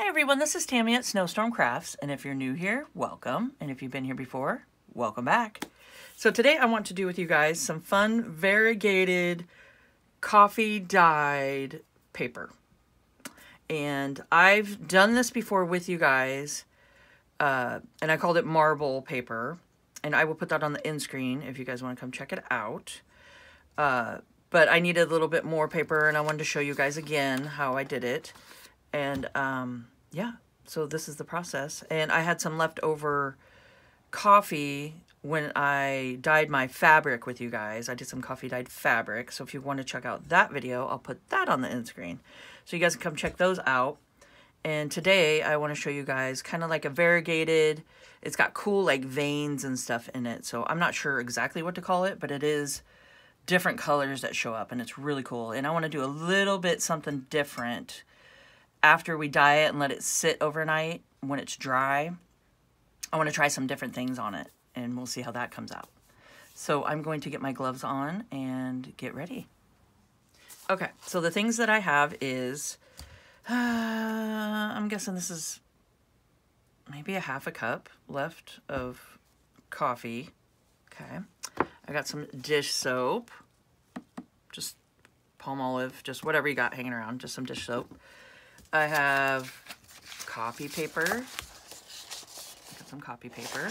Hi everyone, this is Tammy at Snowstorm Crafts, and if you're new here, welcome, and if you've been here before, welcome back. So today I want to do with you guys some fun variegated coffee dyed paper. And I've done this before with you guys, and I called it marble paper, and I will put that on the end screen if you guys want to come check it out. But I needed a little bit more paper, and I wanted to show you guys again how I did it. And yeah, so this is the process. And I had some leftover coffee when I dyed my fabric with you guys. I did some coffee dyed fabric. So if you want to check out that video, I'll put that on the end screen. So you guys can come check those out. And today I want to show you guys kind of like a variegated, it's got cool like veins and stuff in it. So I'm not sure exactly what to call it, but it is different colors that show up and it's really cool. And I want to do a little bit something different after we dye it and let it sit overnight. When it's dry, I want to try some different things on it and we'll see how that comes out. So I'm going to get my gloves on and get ready. Okay, so the things that I have is, I'm guessing this is maybe a half a cup left of coffee. Okay, I got some dish soap, just palm olive, just whatever you got hanging around, just some dish soap. I have copy paper. Got some copy paper.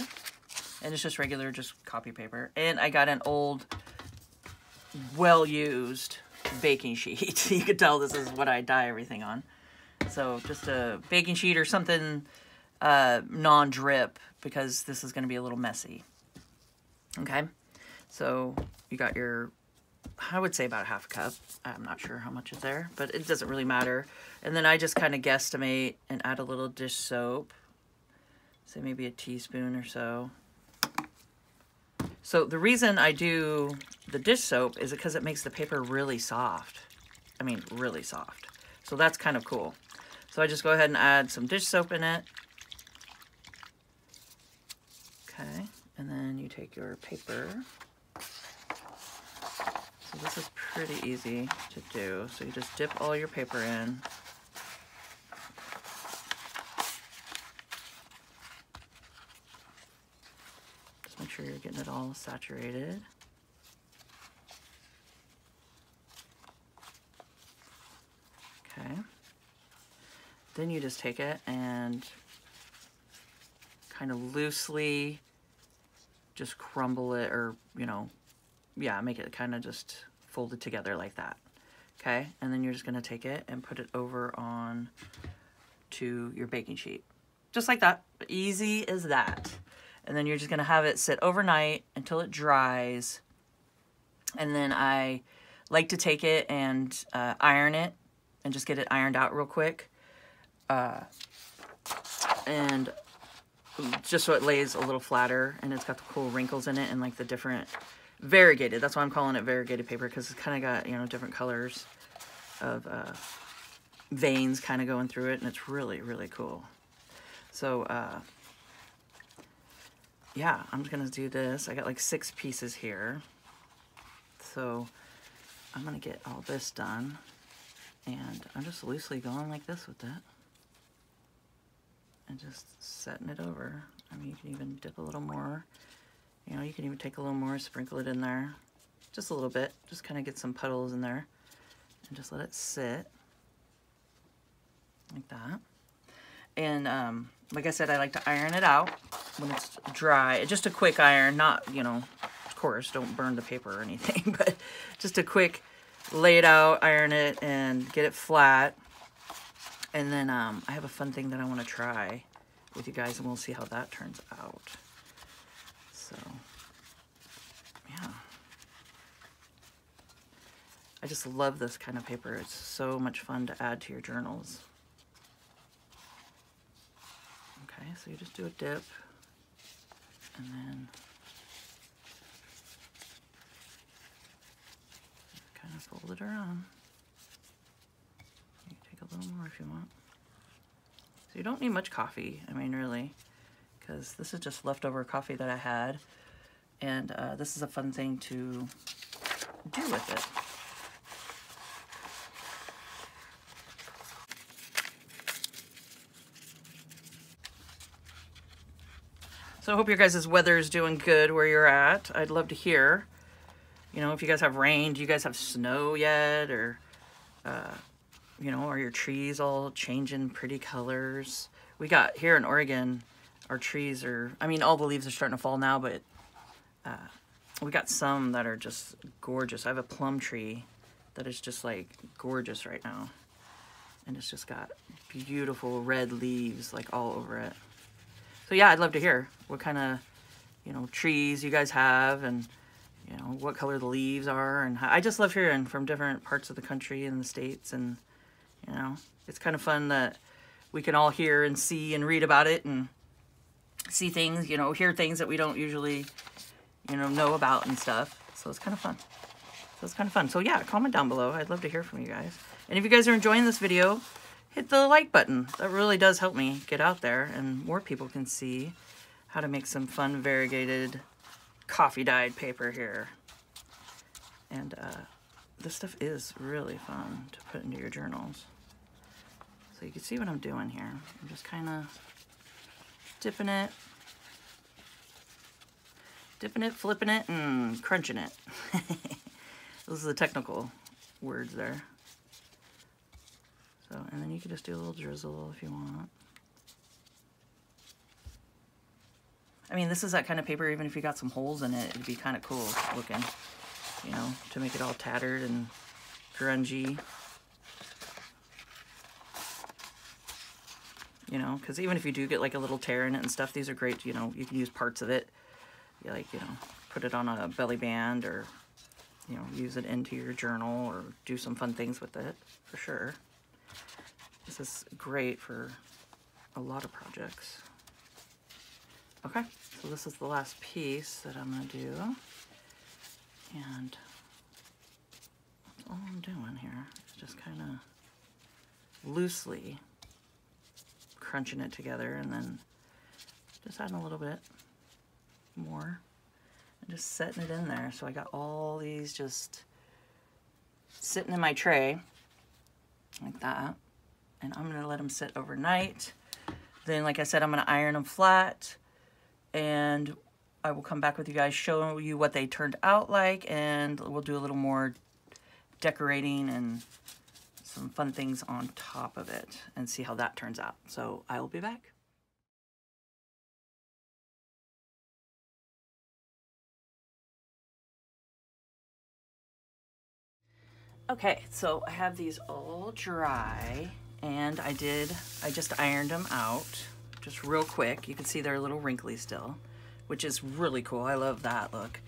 And it's just regular, just copy paper. And I got an old, well-used baking sheet. You can tell this is what I dye everything on. So just a baking sheet or something non-drip, because this is going to be a little messy. Okay? So you got your, I would say about a half a cup. I'm not sure how much is there, but it doesn't really matter. And then I just kind of guesstimate and add a little dish soap. Say maybe a teaspoon or so. So the reason I do the dish soap is because it makes the paper really soft. I mean, really soft. So that's kind of cool. So I just go ahead and add some dish soap in it. Okay, and then you take your paper. So this is pretty easy to do. So you just dip all your paper in. Just make sure you're getting it all saturated. Okay. Then you just take it and kind of loosely just crumble it, or, you know, yeah, make it kind of just folded together like that. Okay, and then you're just gonna take it and put it over on to your baking sheet. Just like that, easy as that. And then you're just gonna have it sit overnight until it dries. And then I like to take it and iron it and just get it ironed out real quick. And just so it lays a little flatter and it's got the cool wrinkles in it and like the different variegated, that's why I'm calling it variegated paper, because it's kind of got, you know, different colors of veins kind of going through it, and it's really, really cool. So yeah, I'm just gonna do this. I got like 6 pieces here, so I'm gonna get all this done, and I'm just loosely going like this with it and just setting it over. I mean, you can even dip a little more. You know, you can even take a little more, sprinkle it in there. Just a little bit. Just kind of get some puddles in there. And just let it sit. Like that. And like I said, I like to iron it out when it's dry. Just a quick iron. Not, you know, of course, don't burn the paper or anything. But just a quick lay it out, iron it, and get it flat. And then I have a fun thing that I want to try with you guys. And we'll see how that turns out. So, yeah. I just love this kind of paper. It's so much fun to add to your journals. Okay, so you just do a dip, and then kind of fold it around. You take a little more if you want. So you don't need much coffee, I mean, really, because this is just leftover coffee that I had, and this is a fun thing to do with it. So I hope your guys' weather is doing good where you're at. I'd love to hear, you know, if you guys have rain, do you guys have snow yet? Or, you know, are your trees all changing pretty colors? We got here in Oregon, our trees are, I mean, all the leaves are starting to fall now, but we got some that are just gorgeous. I have a plum tree that is just like gorgeous right now. And it's just got beautiful red leaves like all over it. So yeah, I'd love to hear what kind of, you know, trees you guys have, and, you know, what color the leaves are. And I just love hearing from different parts of the country and the states. And, you know, it's kind of fun that we can all hear and see and read about it and see things, you know, hear things that we don't usually, you know about and stuff. So it's kind of fun. So yeah, comment down below. I'd love to hear from you guys. And if you guys are enjoying this video, hit the like button. That really does help me get out there and more people can see how to make some fun variegated coffee dyed paper here. And this stuff is really fun to put into your journals. So you can see what I'm doing here. I'm just kind of dipping it, flipping it, and crunching it. Those are the technical words there. So, and then you can just do a little drizzle if you want. I mean, this is that kind of paper, even if you got some holes in it, it'd be kind of cool looking, you know, to make it all tattered and grungy. You know, because even if you do get like a little tear in it and stuff, these are great, you know, you can use parts of it. You like, you know, put it on a belly band, or, you know, use it into your journal, or do some fun things with it, for sure. This is great for a lot of projects. Okay, so this is the last piece that I'm going to do. And that's all I'm doing here. Is just kind of loosely crunching it together, and then just adding a little bit more and just setting it in there. So I got all these just sitting in my tray like that, and I'm gonna let them sit overnight. Then, like I said, I'm gonna iron them flat, and I will come back with you guys, show you what they turned out like, and we'll do a little more decorating and some fun things on top of it and see how that turns out. So I will be back. Okay, so I have these all dry, and I just ironed them out just real quick. You can see they're a little wrinkly still, which is really cool. I love that look.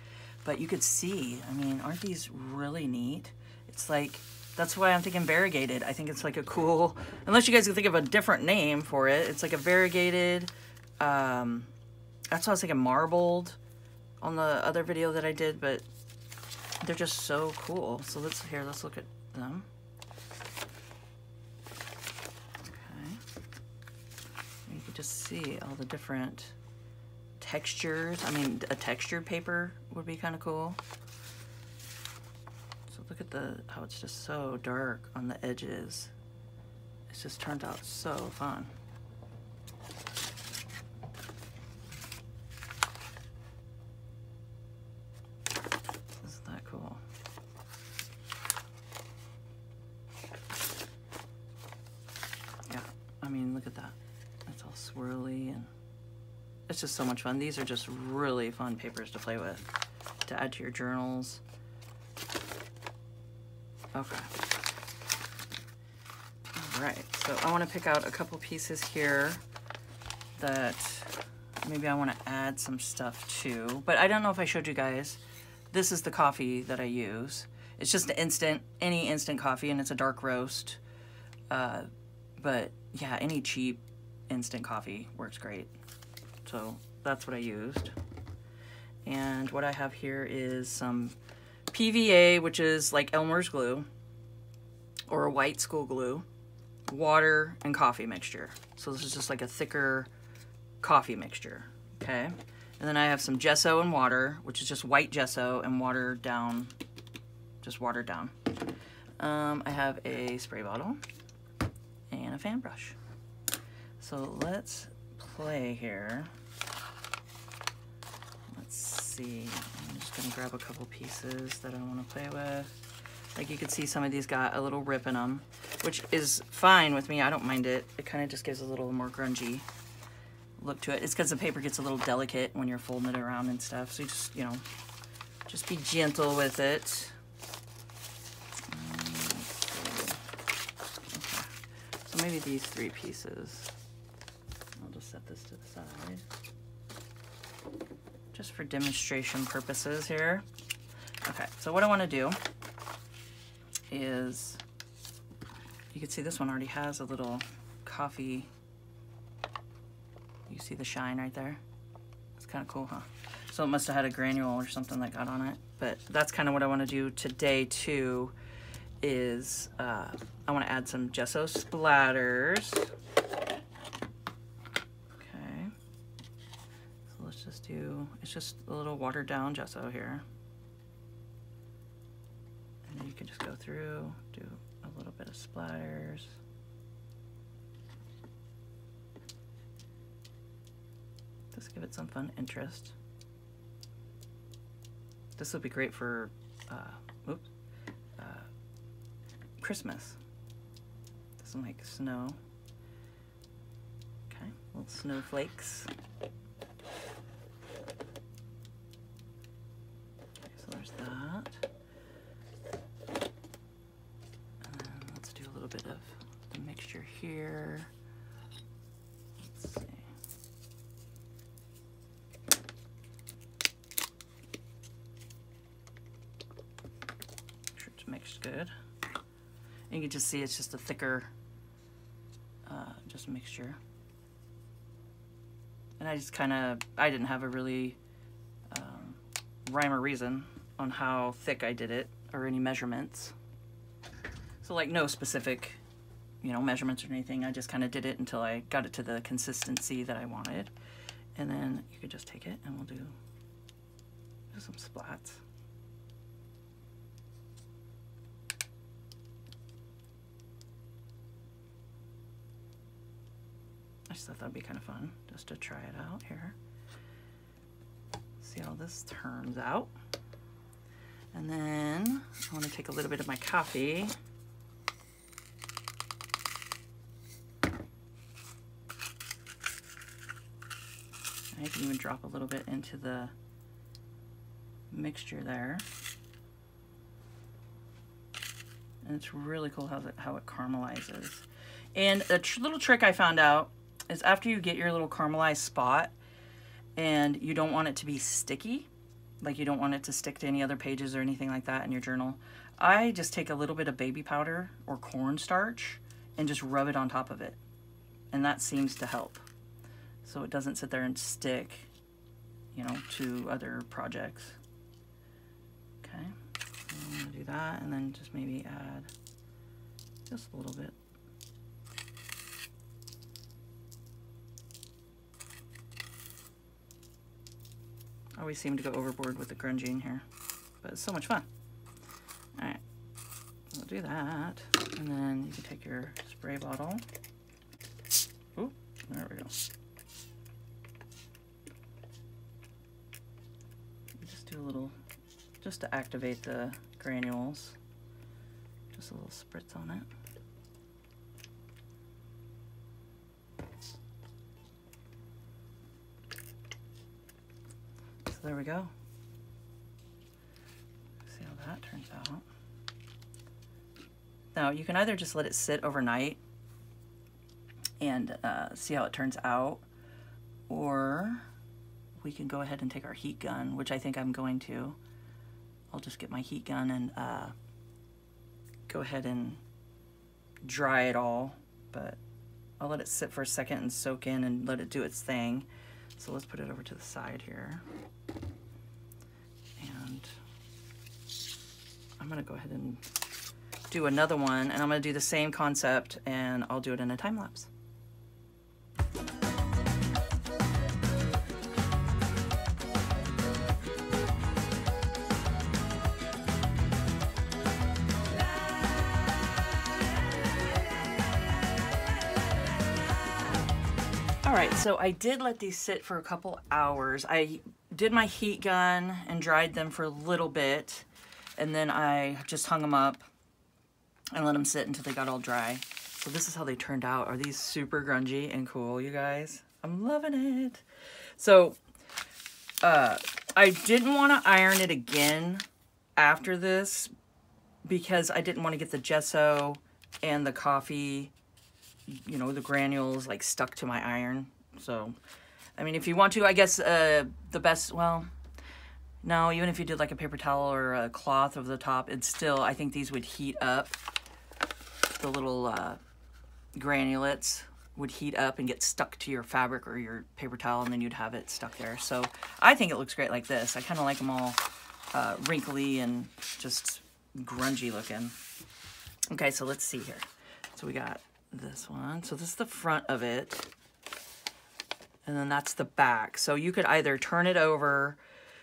But you could see, I mean, aren't these really neat? It's like, that's why I'm thinking variegated. I think it's like a cool, unless you guys can think of a different name for it, it's like a variegated, that's what I was thinking, marbled on the other video that I did, but they're just so cool. So let's look at them. Okay. You can just see all the different textures. I mean, a textured paper would be kind of cool. So look at how it's just so dark on the edges. It's just turned out so fun. Isn't that cool? Yeah, I mean, look at that. It's all swirly, and it's just so much fun. These are just really fun papers to play with, to add to your journals. Okay. All right, so I want to pick out a couple pieces here that maybe I want to add some stuff to, but I don't know if I showed you guys. This is the coffee that I use. It's just any instant coffee, and it's a dark roast. But yeah, any cheap instant coffee works great. So that's what I used. And what I have here is some PVA, which is like Elmer's glue, or a white school glue, water, and coffee mixture. So this is just like a thicker coffee mixture, okay? And then I have some gesso and water, which is just white gesso and watered down, just watered down. I have a spray bottle and a fan brush. So let's play here. see. I'm just gonna grab a couple pieces that I want to play with. Like you can see some of these got a little rip in them, which is fine with me. I don't mind it. It kind of just gives a little more grungy look to it. It's because the paper gets a little delicate when you're folding it around and stuff. So you just, you know, just be gentle with it. Okay. So maybe these 3 pieces. I'll just set this to the side. Just for demonstration purposes here. Okay, so what I want to do is, you can see this one already has a little coffee. You see the shine right there? It's kind of cool, huh? So it must have had a granule or something that got on it. But that's kind of what I want to do today too, is I want to add some gesso splatters. Okay. So let's just do, it's just a little watered down gesso here. And then you can just go through, do a little bit of splatters. Just give it some fun interest. This will be great for Christmas. Some like snow. Okay, little snowflakes. Okay, so there's that. And then let's do a little bit of the mixture here. Let's see. Mixed good. And you can just see it's just a thicker just mixture. And I just kind of, I didn't have a really rhyme or reason on how thick I did it or any measurements. So like no specific, you know, measurements or anything. I just kind of did it until I got it to the consistency that I wanted. And then you could just take it and we'll do some splats. I just thought that'd be kind of fun just to try it out here. See how this turns out. And then I want to take a little bit of my coffee. I can even drop a little bit into the mixture there. And it's really cool how it caramelizes. And a little trick I found out is after you get your little caramelized spot and you don't want it to be sticky, like you don't want it to stick to any other pages or anything like that in your journal, I just take a little bit of baby powder or cornstarch and just rub it on top of it. And that seems to help. So it doesn't sit there and stick, you know, to other projects. Okay, I'm gonna do that and then just maybe add just a little bit. I always seem to go overboard with the grunging here, but it's so much fun. All right, we'll do that. And then you can take your spray bottle. Ooh, there we go. Just do a little, just to activate the granules. Just a little spritz on it. So there we go. See how that turns out. Now you can either just let it sit overnight and see how it turns out, or we can go ahead and take our heat gun, which I think I'm going to. I'll just get my heat gun and go ahead and dry it all, but I'll let it sit for a second and soak in and let it do its thing. So let's put it over to the side here. And I'm gonna go ahead and do another one, and I'm gonna do the same concept and I'll do it in a time lapse. All right, so I did let these sit for a couple hours. I did my heat gun and dried them for a little bit, and then I just hung them up and let them sit until they got all dry. So this is how they turned out. Are these super grungy and cool, you guys? I'm loving it. So I didn't want to iron it again after this because I didn't want to get the gesso and the coffee, you know, the granules like stuck to my iron. So, I mean, if you want to, I guess the best, well, no, even if you did like a paper towel or a cloth over the top, it's still, I think these would heat up. The little granulates would heat up and get stuck to your fabric or your paper towel, and then you'd have it stuck there. So I think it looks great like this. I kind of like them all wrinkly and just grungy looking. Okay, so let's see here. So we got this one. So this is the front of it, and then that's the back. So you could either turn it over,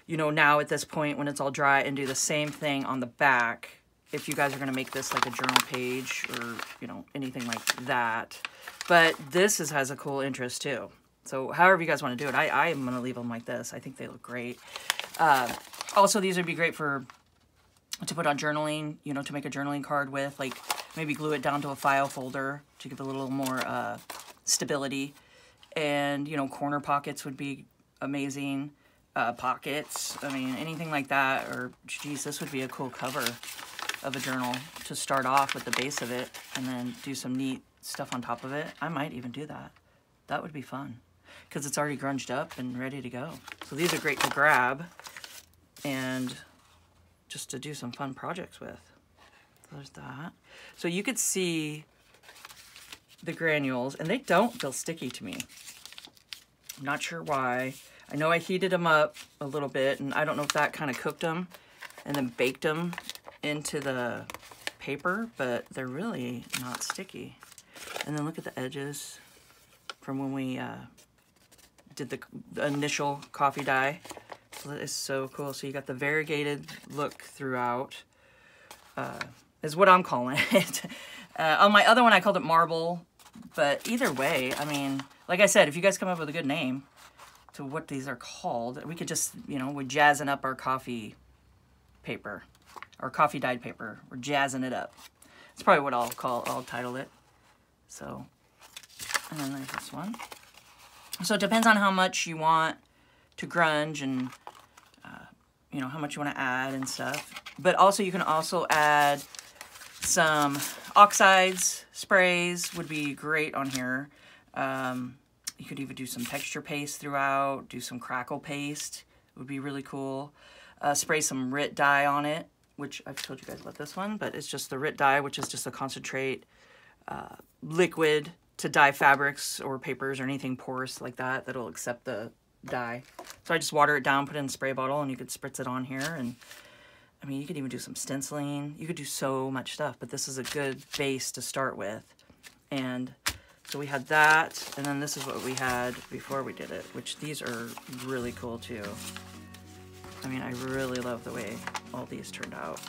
you know, now at this point when it's all dry, and do the same thing on the back if you guys are going to make this like a journal page or, you know, anything like that. But this has a cool interest too. So however you guys want to do it, I am going to leave them like this. I think they look great. Also, these would be great to put on journaling, you know, to make a journaling card with, like maybe glue it down to a file folder to give it a little more stability. And, you know, corner pockets would be amazing. Pockets, I mean, anything like that. Or, geez, this would be a cool cover of a journal to start off with the base of it and then do some neat stuff on top of it. I might even do that. That would be fun because it's already grunged up and ready to go. So these are great to grab and just to do some fun projects with. So there's that. So you could see the granules, and they don't feel sticky to me. I'm not sure why. I know I heated them up a little bit, and I don't know if that kind of cooked them and then baked them into the paper, but they're really not sticky. And then look at the edges from when we did the initial coffee dye. So that is so cool. So you got the variegated look throughout, is what I'm calling it. On my other one, I called it marble, but either way, I mean, like I said, if you guys come up with a good name to what these are called, we could just, you know, we're jazzing up our coffee paper, our coffee dyed paper. We're jazzing it up. That's probably what I'll title it. So, and then there's this one. So it depends on how much you want to grunge and, you know, how much you want to add and stuff. But also, you can also add some oxides, sprays would be great on here. You could even do some texture paste throughout, do some crackle paste. It would be really cool. Spray some RIT dye on it, which I've told you guys about this one, but it's just the RIT dye, which is just a concentrate liquid to dye fabrics or papers or anything porous like that that'll accept the dye. So I just water it down, put it in a spray bottle, and you could spritz it on here. And I mean, you could even do some stenciling. You could do so much stuff, but this is a good base to start with. And so we had that, and then this is what we had before we did it, which these are really cool too. I mean, I really love the way all these turned out.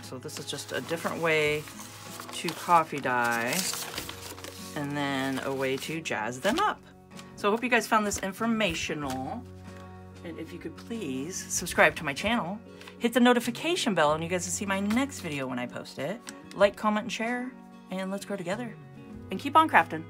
So this is just a different way to coffee dye and then a way to jazz them up. So I hope you guys found this informational. And if you could please subscribe to my channel, hit the notification bell, and you guys will see my next video when I post it. Like, comment, and share, and let's grow together. And keep on crafting.